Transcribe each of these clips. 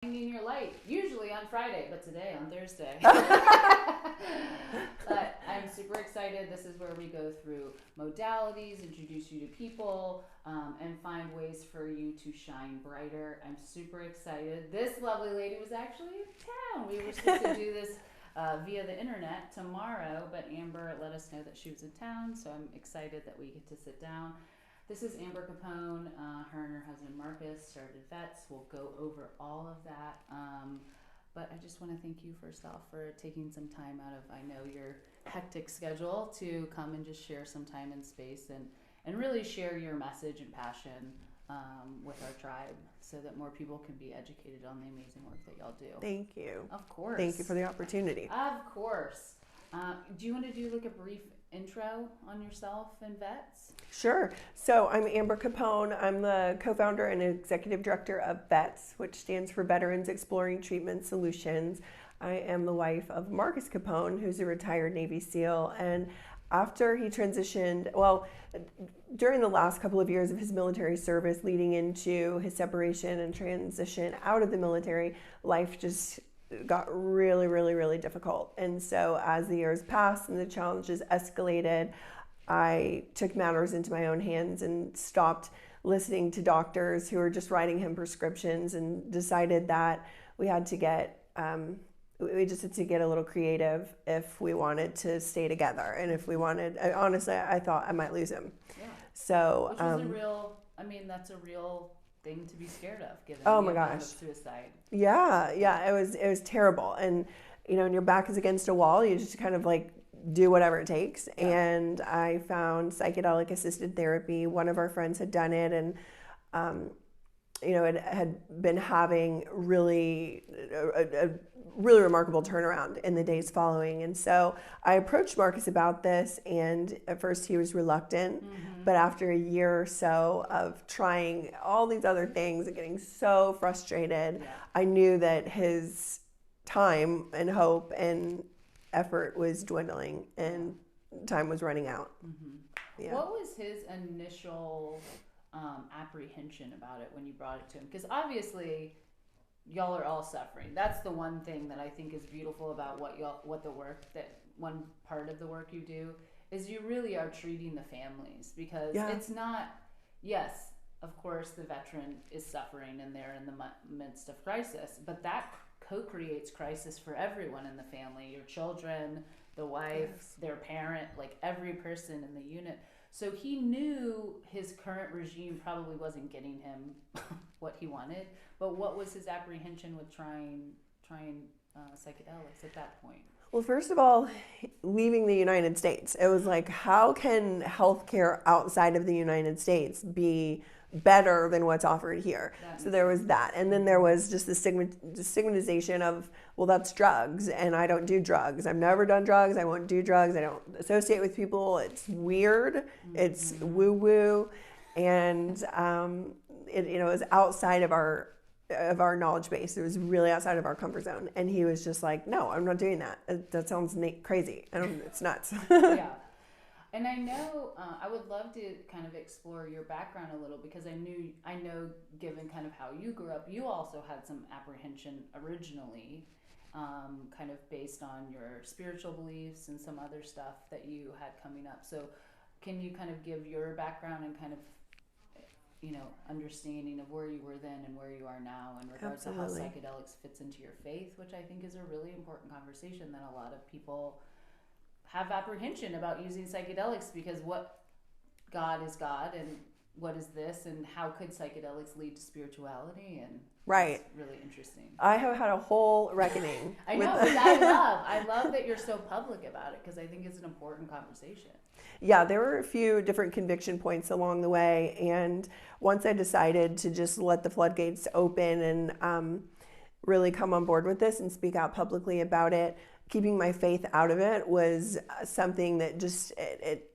In your light, usually on Friday, but today on Thursday. But I'm super excited. This is where we go through modalities, introduce you to people, and find ways for you to shine brighter. I'm super excited. This lovely lady was actually in town. We were supposed to do this via the internet tomorrow, but Amber let us know that she was in town, so I'm excited that we get to sit down. This is Amber Capone. Her and her husband Marcus started VETS. We'll go over all of that. But I just want to thank you first off for taking some time out of, I know, your hectic schedule to come and just share some time and space and really share your message and passion with our tribe so that more people can be educated on the amazing work that y'all do. Thank you. Of course. Thank you for the opportunity. Of course. Do you want to do like a brief intro on yourself and VETS? Sure. So I'm Amber Capone. I'm the co-founder and executive director of VETS, which stands for Veterans Exploring Treatment Solutions. I am the wife of Marcus Capone, who's a retired Navy SEAL. And after he transitioned, during the last couple of years of his military service leading into his separation and transition out of the military, life just got really, really, really difficult. And so as the years passed and the challenges escalated, I took matters into my own hands and stopped listening to doctors who were just writing him prescriptions and decided that we had to get, we just had to get a little creative if we wanted to stay together. And if we wanted, honestly, I thought I might lose him. Yeah. So, which is a real, that's a real thing to be scared of, given oh the my amount gosh. of suicide. Yeah, it was terrible. And, when your back is against a wall, you just kind of like do whatever it takes. Yeah. And I found psychedelic-assisted therapy. One of our friends had done it, and, it had been having a really remarkable turnaround in the days following. And so I approached Marcus about this, and at first he was reluctant, but after a year or so of trying all these other things and getting so frustrated, I knew that his time and hope and effort was dwindling and time was running out. Yeah. What was his initial apprehension about it when you brought it to him? Because obviously y'all are all suffering. That's the one thing that I think is beautiful about one part of the work you do is you really are treating the families, because it's not, yes, of course the veteran is suffering and they're in the midst of crisis, but that co-creates crisis for everyone in the family, your children, the wife, their parent, like every person in the unit. So he knew his current regime probably wasn't getting him what he wanted, but what was his apprehension with trying psychedelics at that point? Well, first of all, leaving the United States, it was like, how can healthcare outside of the United States be better than what's offered here? So there was that. And then there was just the stigmatization of, well, that's drugs, and I don't do drugs. I've never done drugs. I won't do drugs. I don't associate with people. It's weird. It's woo-woo. And it was outside of our knowledge base. It was really outside of our comfort zone. And he was just like, no, I'm not doing that. That sounds crazy. It's nuts. Yeah. And I know, I would love to kind of explore your background a little, because I know given kind of how you grew up, you also had some apprehension originally, kind of based on your spiritual beliefs and some other stuff that you had coming up. So can you kind of give your background and kind of, understanding of where you were then and where you are now in regards to how psychedelics fits into your faith, which I think is a really important conversation that a lot of people have apprehension about using psychedelics, because what God is God and what is this, and how could psychedelics lead to spirituality? And right, it's really interesting. I have had a whole reckoning. I know, which I love that you're so public about it, because I think it's an important conversation. Yeah, there were a few different conviction points along the way, and once I decided to just let the floodgates open and really come on board with this and speak out publicly about it, keeping my faith out of it was something that just it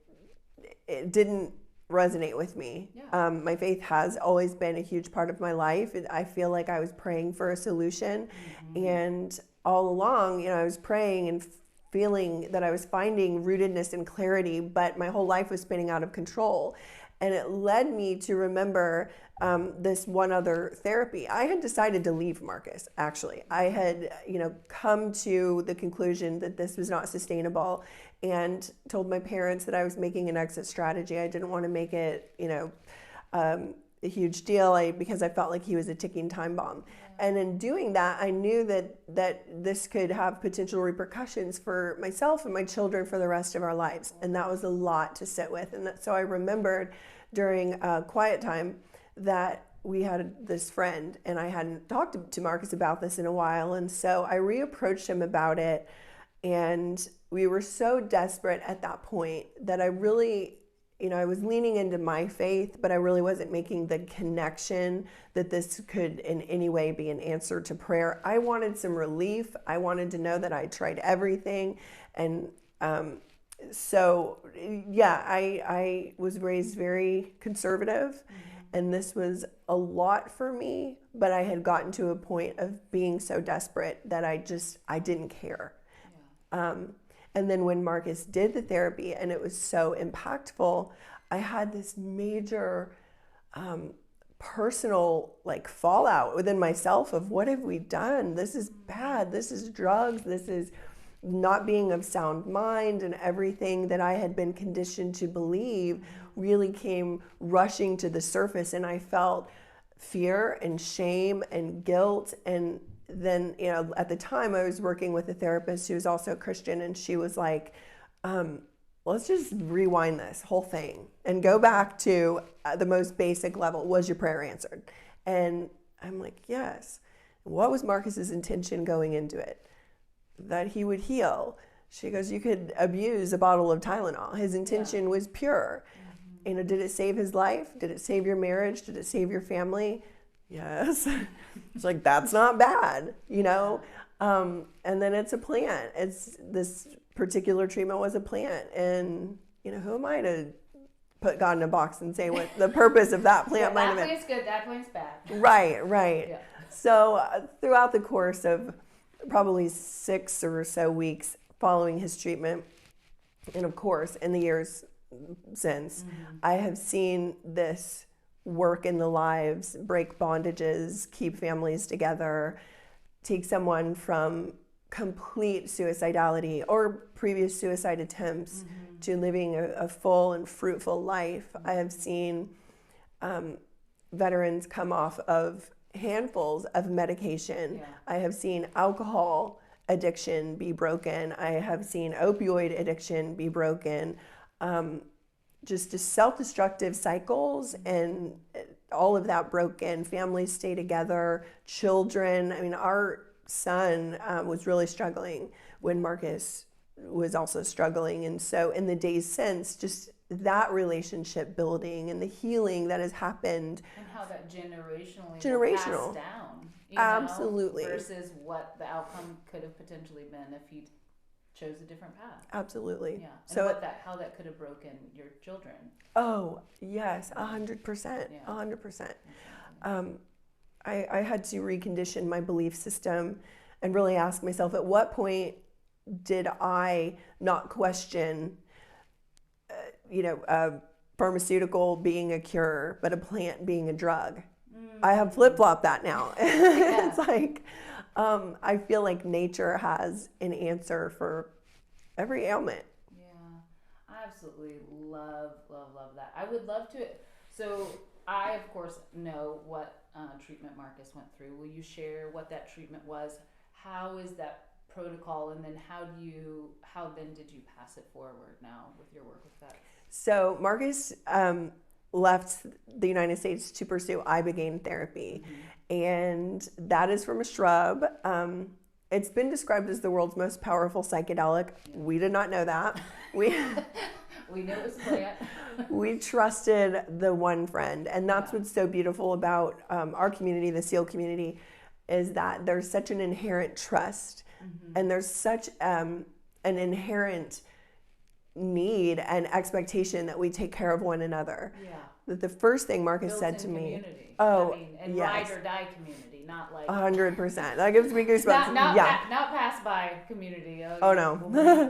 didn't resonate with me. Yeah. My faith has always been a huge part of my life. I feel like I was praying for a solution, and all along, I was praying and feeling that I was finding rootedness and clarity, but my whole life was spinning out of control. And it led me to remember this one other therapy. I had decided to leave Marcus, actually. I had, come to the conclusion that this was not sustainable and told my parents that I was making an exit strategy. I didn't want to make it, a huge deal because I felt like he was a ticking time bomb. And in doing that, I knew that this could have potential repercussions for myself and my children for the rest of our lives. And that was a lot to sit with. And so I remembered during a quiet time that we had this friend, and I hadn't talked to Marcus about this in a while. And so I reapproached him about it. And we were so desperate at that point that I really, I was leaning into my faith, but I really wasn't making the connection that this could in any way be an answer to prayer. I wanted some relief. I wanted to know that I tried everything. And I was raised very conservative, and this was a lot for me, but I had gotten to a point of being so desperate that I didn't care. Yeah. And then when Marcus did the therapy and it was so impactful, I had this major personal fallout within myself of what have we done? This is bad. This is drugs. This is not being of sound mind, and everything that I had been conditioned to believe really came rushing to the surface, and I felt fear and shame and guilt. And then, at the time I was working with a therapist who was also a Christian, and she was like, let's just rewind this whole thing and go back to the most basic level. Was your prayer answered? And I'm like, yes. What was Marcus's intention going into it? That he would heal. She goes, you could abuse a bottle of Tylenol. His intention was pure. Did it save his life? Did it save your marriage? Did it save your family? Yes. It's like, that's not bad, and then it's a plant. It's this particular treatment was a plant, and who am I to put God in a box and say what the purpose of that plant might have been? That plant's good, that plant's bad. Right. Yeah. So throughout the course of probably 6 or so weeks following his treatment, and of course in the years since, I have seen this work in the lives, break bondages, keep families together, take someone from complete suicidality or previous suicide attempts to living a full and fruitful life. I have seen veterans come off of handfuls of medication. I have seen alcohol addiction be broken. I have seen opioid addiction be broken. Just self-destructive cycles, and all of that broken. Families stay together, children. I mean, our son was really struggling when Marcus was also struggling. And so in the days since, just that relationship building and the healing that has happened. And how that generationally passed down. Absolutely. Versus what the outcome could have potentially been if he chose a different path. Absolutely. Yeah. And so how that could have broken your children. Oh, yes, 100%. 100%. I had to recondition my belief system and really ask myself, at what point did I not question, a pharmaceutical being a cure, but a plant being a drug? I have flip-flopped that now. It's like, I feel like nature has an answer for every ailment. Yeah, I absolutely love that. I would love to. So I, of course, know what treatment Marcus went through. Will you share what that treatment was? How is that protocol? And then how then did you pass it forward now with your work with VETS? So Marcus left the United States to pursue ibogaine therapy. And that is from a shrub. It's been described as the world's most powerful psychedelic. We did not know that. We knew it was a plant. We trusted the one friend. And that's what's so beautiful about our community, the SEAL community, is that there's such an inherent trust. And there's such an inherent need and expectation that we take care of one another. that the first thing Marcus said to me, community. oh, I mean, and yes, ride or die community, not like 100%. That gives me goosebumps. not Yeah. not pass by community. Oh, no.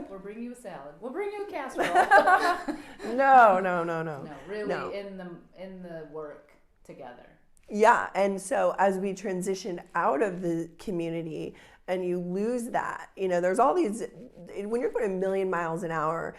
We'll bring you a salad. We'll bring you a casserole. No. No, really, No. in the work together. Yeah, and so as we transition out of the community and you lose that, there's all these, when you're going a million miles an hour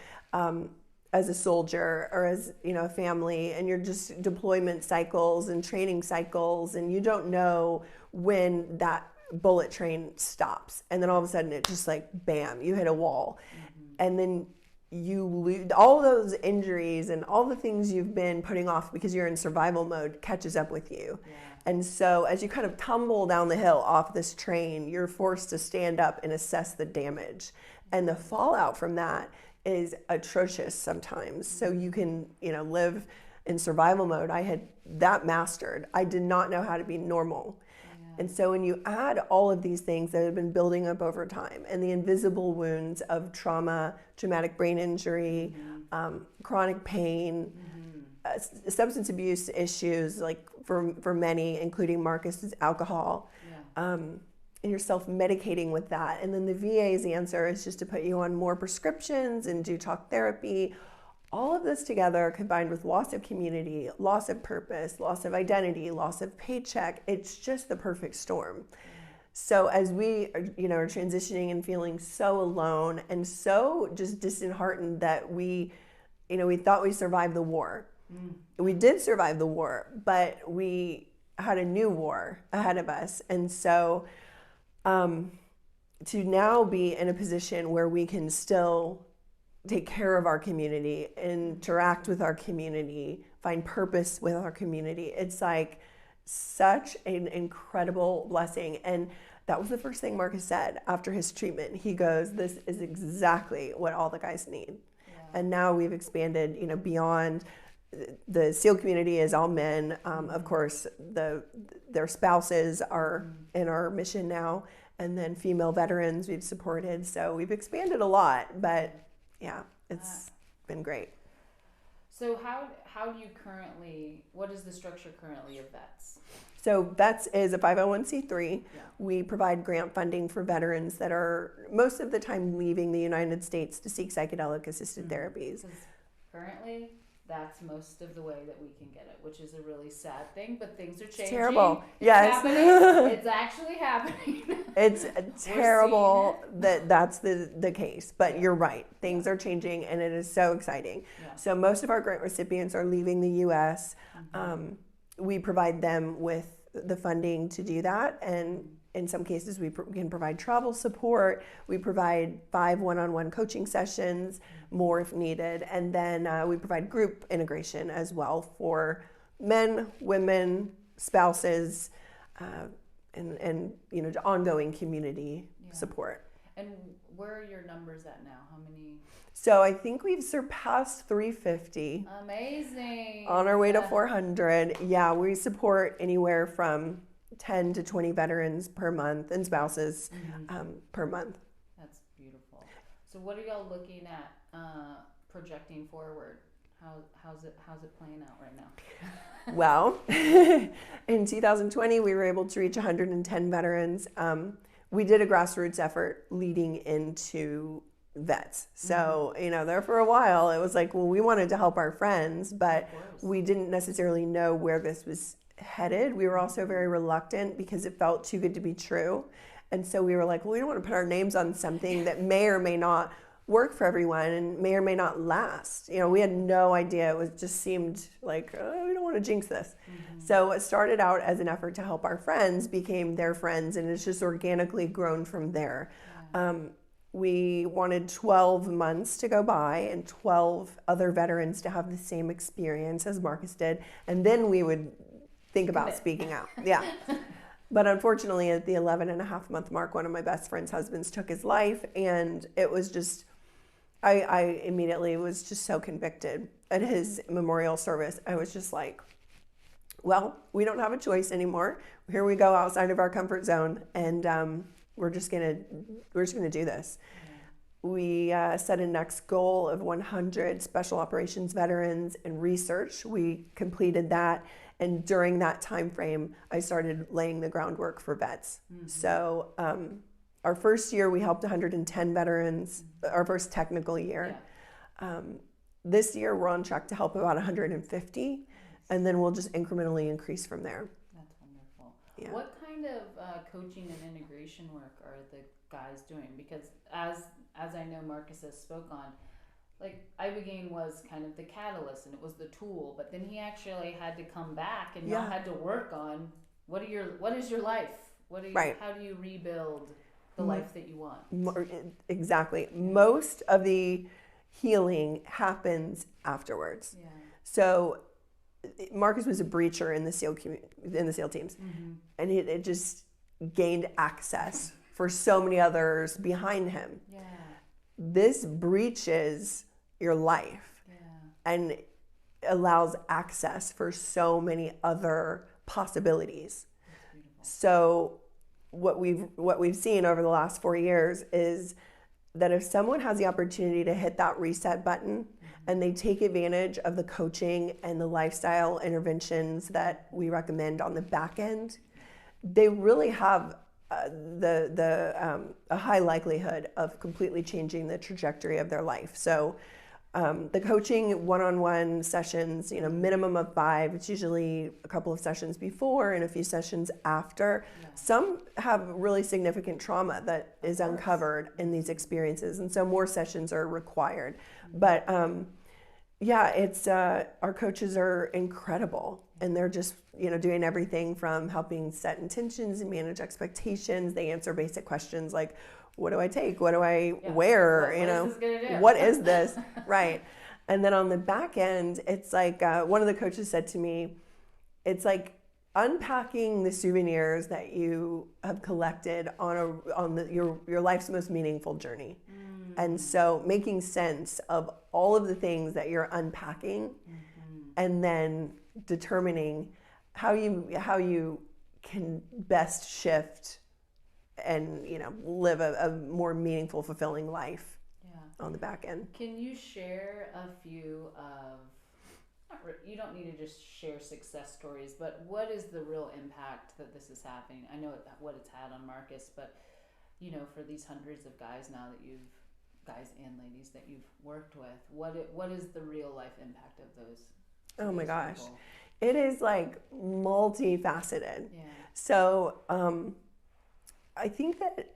as a soldier or as, a family, and you're just deployment cycles and training cycles, and you don't know when that bullet train stops. And then all of a sudden it just like, bam, you hit a wall. Mm-hmm. And then you lose all those injuries, and all the things you've been putting off because you're in survival mode catches up with you. Yeah. And so as you kind of tumble down the hill off this train, you're forced to stand up and assess the damage. And the fallout from that is atrocious sometimes. So you can, live in survival mode. I had that mastered. I did not know how to be normal. And so when you add all of these things that have been building up over time, and the invisible wounds of trauma, traumatic brain injury, chronic pain, substance abuse issues, like for many, including Marcus's alcohol, and you're self-medicating with that. And then the VA's answer is just to put you on more prescriptions and do talk therapy. All of this together, combined with loss of community, loss of purpose, loss of identity, loss of paycheck, it's just the perfect storm. So as we are transitioning and feeling so alone and so just disheartened that we thought we survived the war. We did survive the war, but we had a new war ahead of us. And so to now be in a position where we can still take care of our community, interact with our community, find purpose with our community. It's like such an incredible blessing. And that was the first thing Marcus said after his treatment. He goes, this is exactly what all the guys need. Yeah. And now we've expanded, beyond. The SEAL community is all men. Of course, their spouses are in our mission now. And then female veterans we've supported. So we've expanded a lot, but yeah, it's been great. So how do you currently, what is the structure currently of VETS? So VETS is a 501c3. Yeah. We provide grant funding for veterans that are most of the time leaving the United States to seek psychedelic-assisted therapies. Because currently, that's most of the way that we can get it, which is a really sad thing, but things are changing. It's terrible. Yes. It's actually happening. It's terrible that's the case, but you're right. Things are changing, and it is so exciting. Yeah. So most of our grant recipients are leaving the U.S. We provide them with the funding to do that, and in some cases we can provide travel support. We provide 5 one-on-one coaching sessions, more if needed, and then we provide group integration as well for men, women, spouses, and ongoing community support. And where are your numbers at now? How many? So I think we've surpassed 350. Amazing. On our way to 400. Yeah, we support anywhere from 10 to 20 veterans per month and spouses per month. That's beautiful. So what are y'all looking at projecting forward? How's it playing out right now? Well, in 2020 we were able to reach 110 veterans. We did a grassroots effort leading into VETS. So, there for a while it was like, well, we wanted to help our friends, but we didn't necessarily know where this was headed. We were also very reluctant because it felt too good to be true. And so we were like, well, we don't want to put our names on something that may or may not work for everyone and may or may not last. We had no idea. It just seemed like, we don't want to jinx this. So it started out as an effort to help our friends, became their friends, and it's just organically grown from there. We wanted 12 months to go by and 12 other veterans to have the same experience as Marcus did, and then we would think about speaking out. Yeah. But unfortunately, at the 11.5-month mark, one of my best friend's husbands took his life, and it was just, I immediately was just so convicted at his memorial service. I was just like, well, we don't have a choice anymore. Here we go outside of our comfort zone, and we're just gonna do this. we set a next goal of 100 special operations veterans in research. We completed that, and during that time frame, I started laying the groundwork for VETS. So our first year, we helped 110 veterans, our first technical year. This year, we're on track to help about 150, and then we'll just incrementally increase from there. That's wonderful. Yeah. What kind of coaching and integration work are the guys doing? Because as I know Marcus has spoke on, like Ibogaine was kind of the catalyst and it was the tool, but then he actually had to come back and now had to work on what is your life? How do you rebuild the life that you want? Exactly. Most of the healing happens afterwards. Yeah. So Marcus was a breacher in the SEAL teams, and it just gained access for so many others behind him. Yeah. This breaches your life and allows access for so many other possibilities. So what we've seen over the last 4 years is that if someone has the opportunity to hit that reset button and they take advantage of the coaching and the lifestyle interventions that we recommend on the back end, they really have a high likelihood of completely changing the trajectory of their life. So the coaching one-on-one sessions, minimum of 5. It's usually a couple of sessions before and a few sessions after. Yeah. Some have really significant trauma that is uncovered in these experiences, and so more sessions are required. But it's our coaches are incredible, and they're just doing everything from helping set intentions and manage expectations. They answer basic questions like, what do I take? What do I wear? What is this? Right. And then on the back end, it's like one of the coaches said to me, it's like unpacking the souvenirs that you have collected on your life's most meaningful journey. And so making sense of all of the things that you're unpacking, and then determining how you can best shift and live a more meaningful, fulfilling life on the back end. Can you share a few of, you don't need to just share success stories, but what is the real impact that this is happening? I know what it's had on Marcus, but for these hundreds of guys now that guys and ladies that you've worked with, what is the real life impact of those? Oh my gosh, people? It is like multifaceted. Yeah. So I think that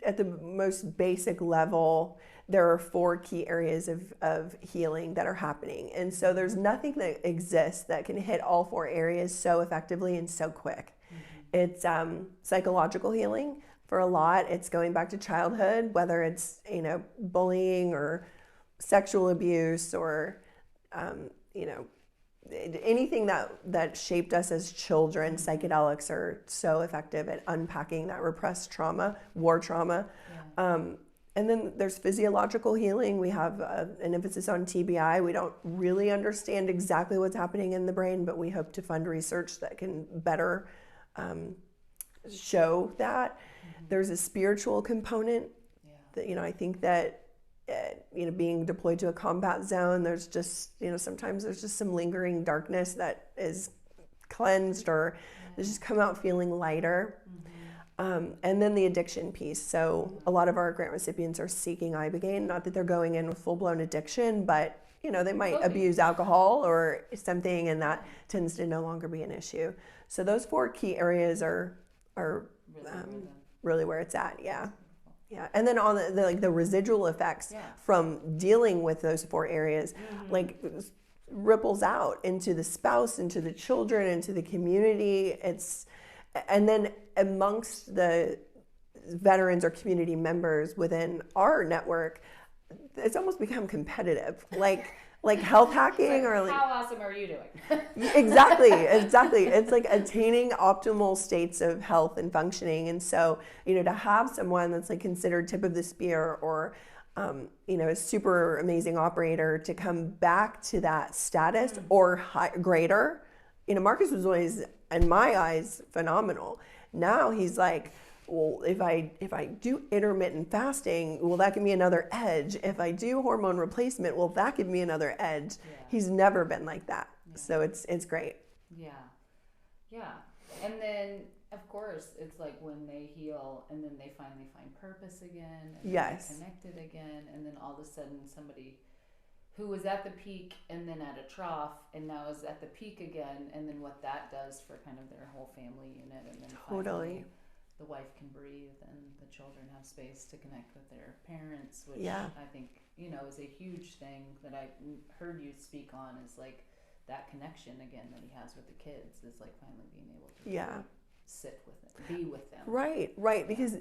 at the most basic level, there are 4 key areas of healing that are happening. And so there's nothing that exists that can hit all 4 areas so effectively and so quick. It's psychological healing. For a lot, it's going back to childhood, whether it's bullying or sexual abuse or anything that shaped us as children. Psychedelics are so effective at unpacking that repressed trauma, war trauma. And then there's physiological healing. We have an emphasis on TBI. We don't really understand exactly what's happening in the brain, but we hope to fund research that can better show that. There's a spiritual component that, I think that being deployed to a combat zone, there's just, sometimes there's just some lingering darkness that is cleansed or they just come out feeling lighter. And then the addiction piece. So a lot of our grant recipients are seeking Ibogaine, not that they're going in with full-blown addiction, but they might abuse alcohol or something, and that tends to no longer be an issue. So those 4 key areas are really where it's at. Yeah. And then on the residual effects from dealing with those 4 areas, ripples out into the spouse, into the children, into the community. And then amongst the veterans or community members within our network, it's almost become competitive. Like health hacking or how awesome are you doing? Exactly. It's like attaining optimal states of health and functioning. And so, to have someone that's considered tip of the spear or, a super amazing operator to come back to that status or greater. Marcus was always, in my eyes, phenomenal. Now he's like, well, if I do intermittent fasting, will that give me another edge? If I do hormone replacement, will that give me another edge? Yeah. He's never been like that. Yeah. So it's great. Yeah. Yeah. And then, of course, it's like when they heal and then they finally find purpose again and Yes. they're connected again, and then all of a sudden somebody who was at the peak and then at a trough and now is at the peak again, and then what that does for kind of their whole family unit, and then finally the wife can breathe and the children have space to connect with their parents, which I think, is a huge thing that I heard you speak on, is like that connection again that he has with the kids is like finally being able to sit with them, be with them. Right, because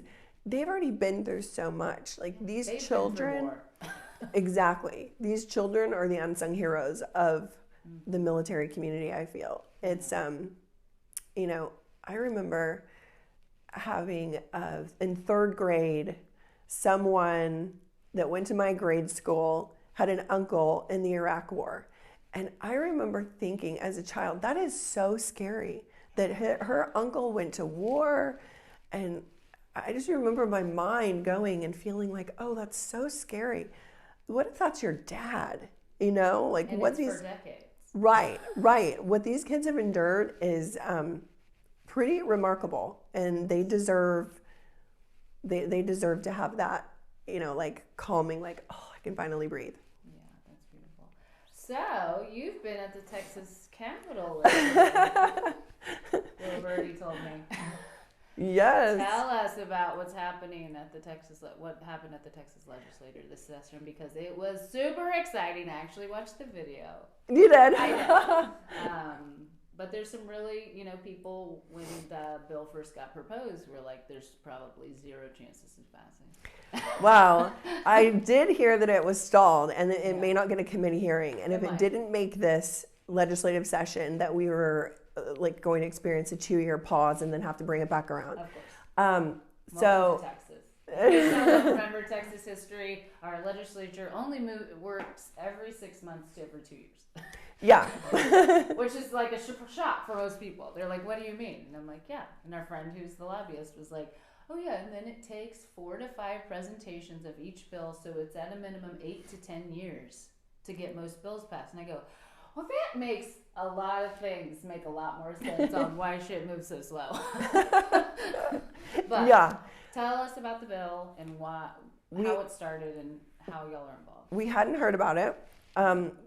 they've already been through so much. Like these They've children, exactly. These children are the unsung heroes of the military community, I feel. It's, I remember having, in third grade, someone that went to my grade school had an uncle in the Iraq War. And I remember thinking as a child, that is so scary that her uncle went to war. And I just remember my mind going and feeling like, oh, that's so scary. What if that's your dad? Like and what it's these for decades. Right. What these kids have endured is pretty remarkable, and they deserve to have that, like calming, like, oh, I can finally breathe. Yeah, that's beautiful. So you've been at the Texas Capitol lately. Little birdie told me. Yes. Tell us about what happened at the Texas legislature this session, because it was super exciting. I actually watched the video. You did? I did. But there's some really, people, when the bill first got proposed, were like, there's probably zero chances of passing. Wow. I did hear that it was stalled and that it may not get a committee hearing. And if it didn't make this legislative session, that we were going to experience a 2-year pause and then have to bring it back around. Of course. So Texas. If you don't remember Texas history, our legislature only works every 6 months to every 2 years. Yeah. Which is like a shock for most people. They're like, what do you mean? And I'm like, yeah. And our friend who's the lobbyist was like, oh yeah, and then it takes 4 to 5 presentations of each bill, so it's at a minimum 8 to 10 years to get most bills passed. And I go, well, that makes a lot of things make a lot more sense on why shit moves so slow. But tell us about the bill and how it started and how y'all are involved. We hadn't heard about it.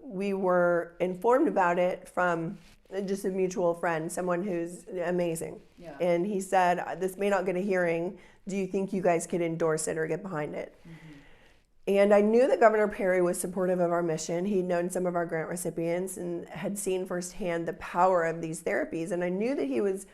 We were informed about it from just a mutual friend, someone who's amazing. Yeah. And he said, this may not get a hearing. Do you think you guys could endorse it or get behind it? Mm-hmm. And I knew that Governor Perry was supportive of our mission. He'd known some of our grant recipients and had seen firsthand the power of these therapies. And I knew that he was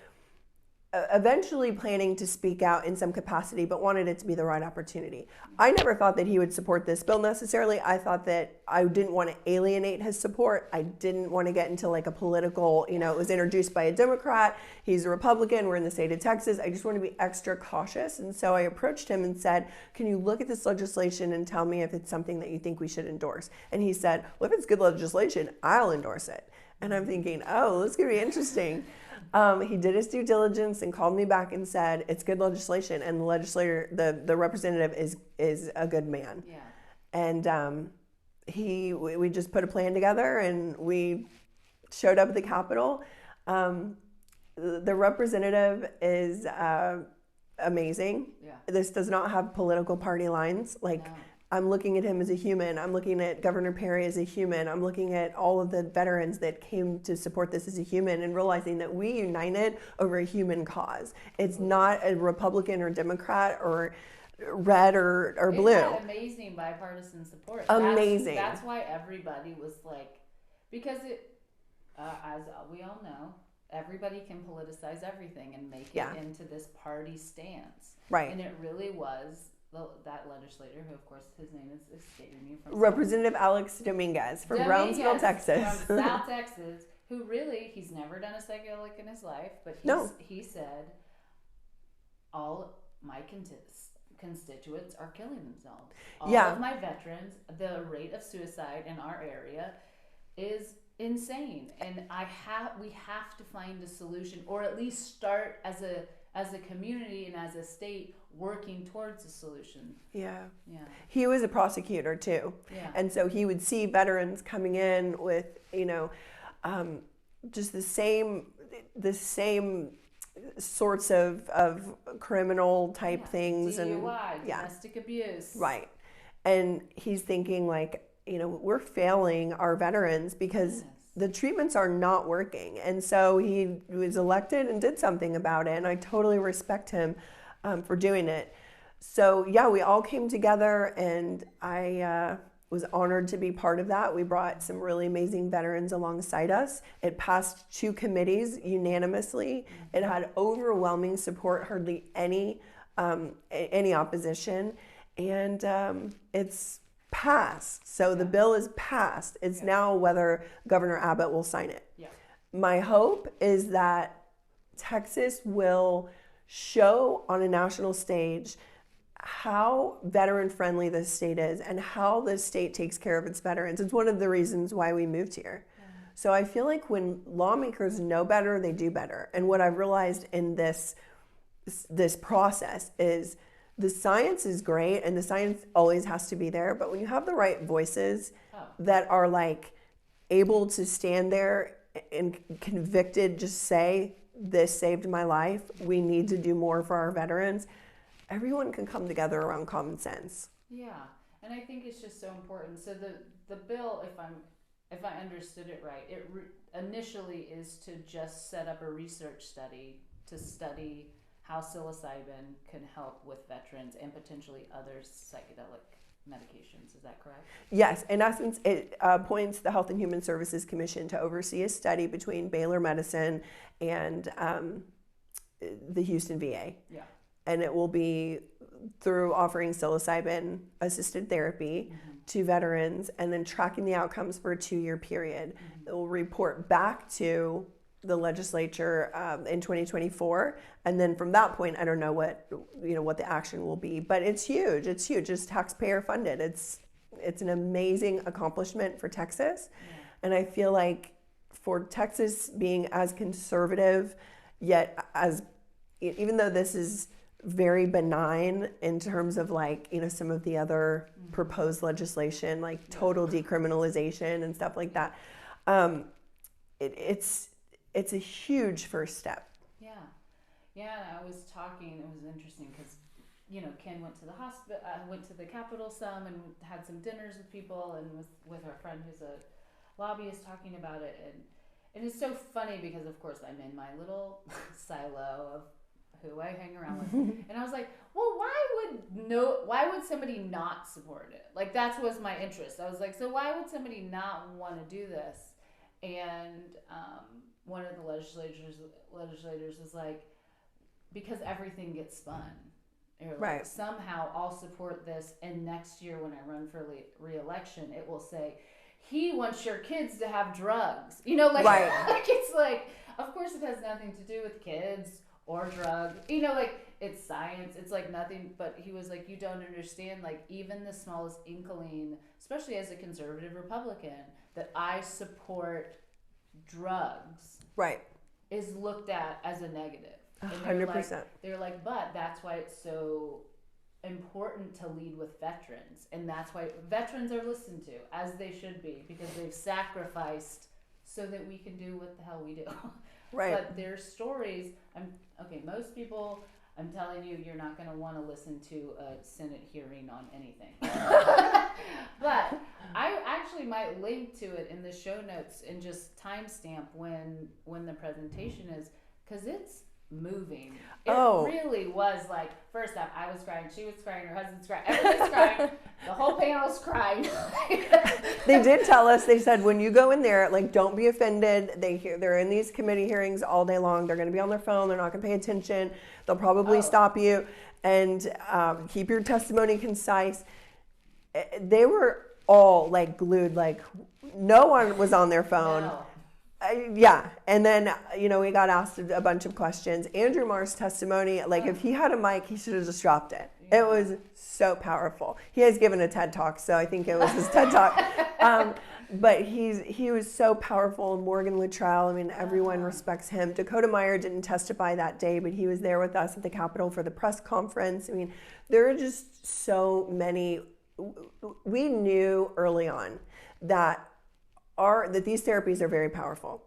eventually planning to speak out in some capacity, but wanted it to be the right opportunity. I never thought that he would support this bill necessarily. I thought that I didn't want to alienate his support. I didn't want to get into like a political, it was introduced by a Democrat. He's a Republican. We're in the state of Texas. I just want to be extra cautious. And so I approached him and said, can you look at this legislation and tell me if it's something that you think we should endorse? And he said, well, if it's good legislation, I'll endorse it. And I'm thinking, oh, this could be interesting. He did his due diligence and called me back and said it's good legislation, and the legislator, the representative is a good man. Yeah. And we just put a plan together and we showed up at the Capitol. The representative is amazing. Yeah. This does not have political party lines. No. I'm looking at him as a human. I'm looking at Governor Perry as a human. I'm looking at all of the veterans that came to support this as a human, and realizing that we united over a human cause. It's not a Republican or Democrat or red or blue. It had amazing bipartisan support. Amazing. That's why everybody was like, because as we all know, everybody can politicize everything and make it into this party stance. Right. And it really was that legislator, who of course his name is escaping me, from Representative Alex Dominguez from Brownsville, Texas. From South Texas, who really, he's never done a psychedelic in his life, but he said, all my constituents are killing themselves. All of my veterans, the rate of suicide in our area is insane, and we have to find a solution, or at least start as as a community and as a state working towards a solution. Yeah. Yeah. He was a prosecutor too. Yeah. And so he would see veterans coming in with, just the same sorts of criminal type things. DUI, and domestic abuse. Right. And he's thinking like, we're failing our veterans because the treatments are not working. And so he was elected and did something about it. And I totally respect him for doing it. So yeah, we all came together, and I was honored to be part of that. We brought some really amazing veterans alongside us. It passed 2 committees unanimously. It had overwhelming support, hardly any opposition, and it's passed. So the bill is passed. It's now whether Governor Abbott will sign it. Yeah. My hope is that Texas will show on a national stage how veteran friendly this state is and how the state takes care of its veterans. It's one of the reasons why we moved here. So I feel like when lawmakers know better, they do better. And what I've realized in this process is the science is great, and the science always has to be there, but when you have the right voices that are like able to stand there and convicted, just say, this saved my life, we need to do more for our veterans, everyone can come together around common sense. Yeah, and I think it's just so important. So the bill, if I understood it right, it initially is to just set up a research study to study how psilocybin can help with veterans and potentially other psychedelic medications. Is that correct? Yes. In essence, it appoints the Health and Human Services Commission to oversee a study between Baylor Medicine and the Houston VA. Yeah. And it will be through offering psilocybin-assisted therapy to veterans and then tracking the outcomes for a 2-year period. It will report back to the legislature in 2024, and then from that point, I don't know what the action will be, but it's huge. It's huge. It's taxpayer funded. It's an amazing accomplishment for Texas, and I feel like for Texas being as conservative, yet as even though this is very benign in terms of some of the other proposed legislation, like total decriminalization and stuff like that, it's a huge first step. Yeah, I was talking, it was interesting because, Ken went to the hospital, went to the Capitol some and had some dinners with people, and was with our friend who's a lobbyist talking about it. And it's so funny because, of course, I'm in my little silo of who I hang around with. And I was like, well, why would somebody not support it? Like, that was my interest. I was like, so why would somebody not want to do this? And one of the legislators was like, because everything gets spun. Right. Somehow I'll support this, and next year when I run for re-election, it will say, he wants your kids to have drugs. Right. Like, it's like, of course it has nothing to do with kids or drugs. It's science. It's like nothing, but he was like, you don't understand, like, even the smallest inkling, especially as a conservative Republican, that I support drugs. Right. Is looked at as a negative. 100%. They're like, but that's why it's so important to lead with veterans, and that's why veterans are listened to, as they should be, because they've sacrificed so that we can do what the hell we do. Right. But their stories, most people, I'm telling you, you're not going to want to listen to a Senate hearing on anything. But I actually might link to it in the show notes and just timestamp when the presentation is, because it's moving. It really was like, first off, I was crying, she was crying, her husband's crying, everybody's crying, the whole panel's crying. They did tell us, they said, when you go in there, like, don't be offended. They're in these committee hearings all day long. They're going to be on their phone. They're not going to pay attention. They'll probably stop you, and keep your testimony concise. They were all like glued, like no one was on their phone. No. And then, we got asked a bunch of questions. Andrew Marr's testimony, like, if he had a mic, he should have just dropped it. Yeah. It was so powerful. He has given a TED Talk, so I think it was his TED Talk. But he was so powerful. Morgan Luttrell, I mean, everyone respects him. Dakota Meyer didn't testify that day, but he was there with us at the Capitol for the press conference. I mean, there are just so many. We knew early on that these therapies are very powerful.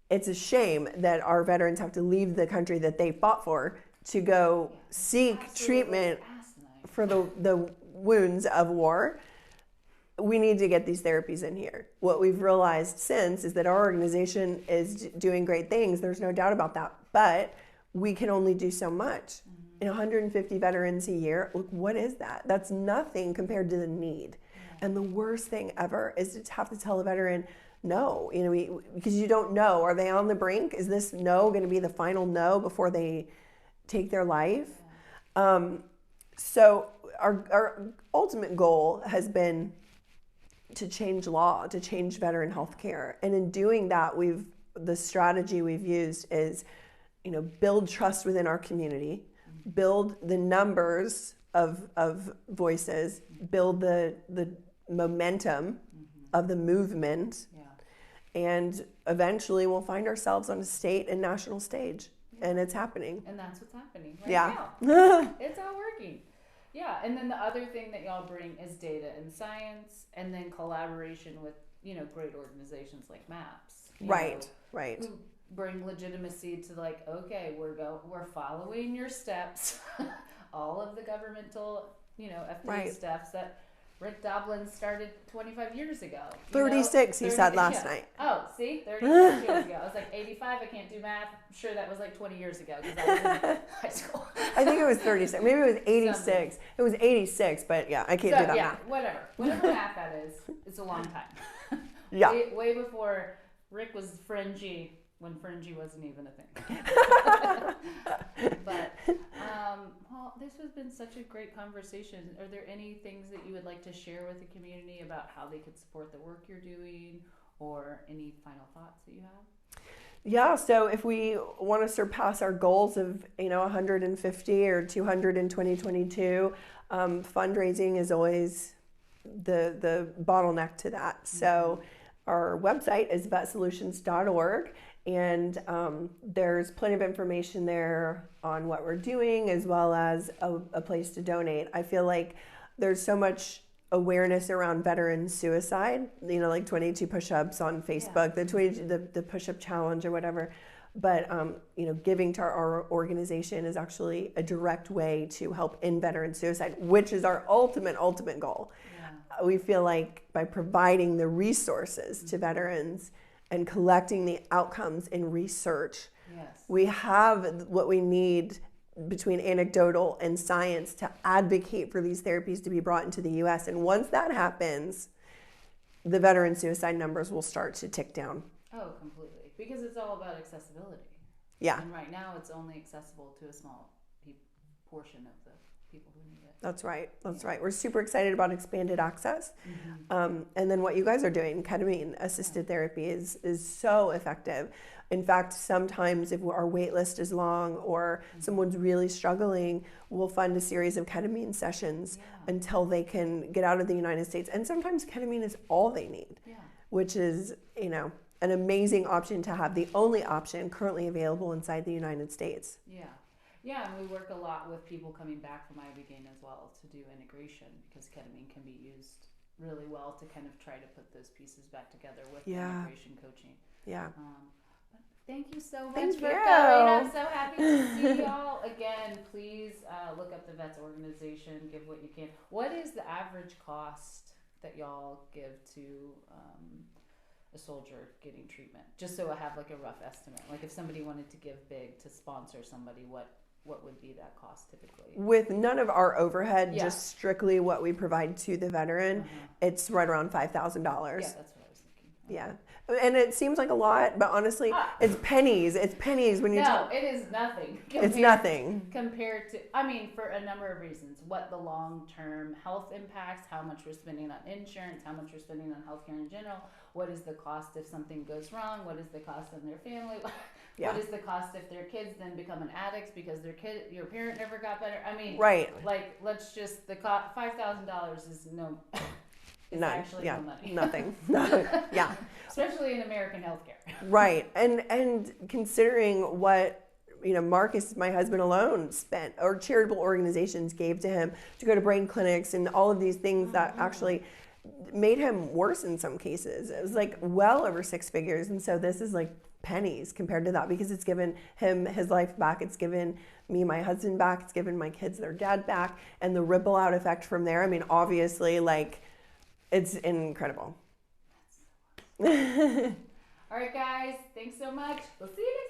It's a shame that our veterans have to leave the country that they fought for to go seek treatment for the wounds of war. We need to get these therapies in here. What we've realized since is that our organization is doing great things. There's no doubt about that. But we can only do so much. 150 veterans a year, look, what is that? That's nothing compared to the need. And the worst thing ever is to have to tell a veteran, no, because you don't know. Are they on the brink? Is this no going to be the final no before they take their life? So our ultimate goal has been to change law, to change veteran health care. And in doing that, the strategy we've used is, build trust within our community, build the numbers of voices, build the momentum of the movement, and eventually we'll find ourselves on a state and national stage. And it's happening. And that's what's happening now. It's all working. Yeah, and then the other thing that y'all bring is data and science, and then collaboration with, great organizations like MAPS. Right. Who bring legitimacy to okay, we're following your steps, all of the governmental, FDA steps that Rick Doblin started 25 years ago. 36, he said last night. Oh, see? 36 years ago. I was 85. I can't do math. I'm sure that was 20 years ago because I was in high school. I think it was 36. Maybe it was 86. It was 86, but yeah, I can't do that math. Whatever math that is, it's a long time. Yeah. Way before Rick was fringy, when fringy wasn't even a thing. But, Paul, this has been such a great conversation. Are there any things that you would like to share with the community about how they could support the work you're doing, or any final thoughts that you have? Yeah, so if we want to surpass our goals of 150 or 200 in 2022, fundraising is always the bottleneck to that. So our website is vetsolutions.org. And there's plenty of information there on what we're doing, as well as a place to donate. I feel like there's so much awareness around veteran suicide, 22 push-ups on Facebook, the push-up challenge or whatever. But, giving to our organization is actually a direct way to help end veteran suicide, which is our ultimate goal. Yeah. We feel like by providing the resources to veterans and collecting the outcomes in research, we have what we need between anecdotal and science to advocate for these therapies to be brought into the U.S. And once that happens, the veteran suicide numbers will start to tick down. Oh, completely. Because it's all about accessibility. Yeah. And right now it's only accessible to a small portion of the people who need it. That's right. We're super excited about expanded access. And then what you guys are doing, ketamine-assisted therapy, is so effective. In fact, sometimes if our wait list is long or someone's really struggling, we'll fund a series of ketamine sessions until they can get out of the United States. And sometimes ketamine is all they need, which is, an amazing option to have, the only option currently available inside the United States. Yeah, and we work a lot with people coming back from Ibogaine as well to do integration, because ketamine can be used really well to kind of try to put those pieces back together with integration coaching. Yeah. But thank you so much for coming. I'm so happy to see y'all again. Please look up the VETS organization. Give what you can. What is the average cost that y'all give to a soldier getting treatment? Just so I have a rough estimate. If somebody wanted to give big to sponsor somebody, what would be that cost typically? With none of our overhead, just strictly what we provide to the veteran, it's right around $5,000. Yeah, that's what I was thinking. Okay. Yeah. And it seems like a lot, but honestly, it's pennies. It's pennies when you No, it is nothing. It's nothing. Compared to, for a number of reasons. What the long-term health impacts, how much we're spending on insurance, how much we're spending on healthcare in general, what is the cost if something goes wrong, what is the cost on their family, what is the cost if their kids then become an addict because your parent never got better. Right. let's just, $5,000 is no... is None. actually Yeah, no money. nothing. Yeah. Especially in American healthcare. Right. And considering what, Marcus, my husband, alone spent, or charitable organizations gave to him to go to brain clinics and all of these things that actually made him worse in some cases. It was like well over 6 figures. And so this is like pennies compared to that, because it's given him his life back. It's given me my husband back. It's given my kids their dad back. And the ripple out effect from there, I mean, obviously, like, it's incredible. All right, guys. Thanks so much. We'll see you next week.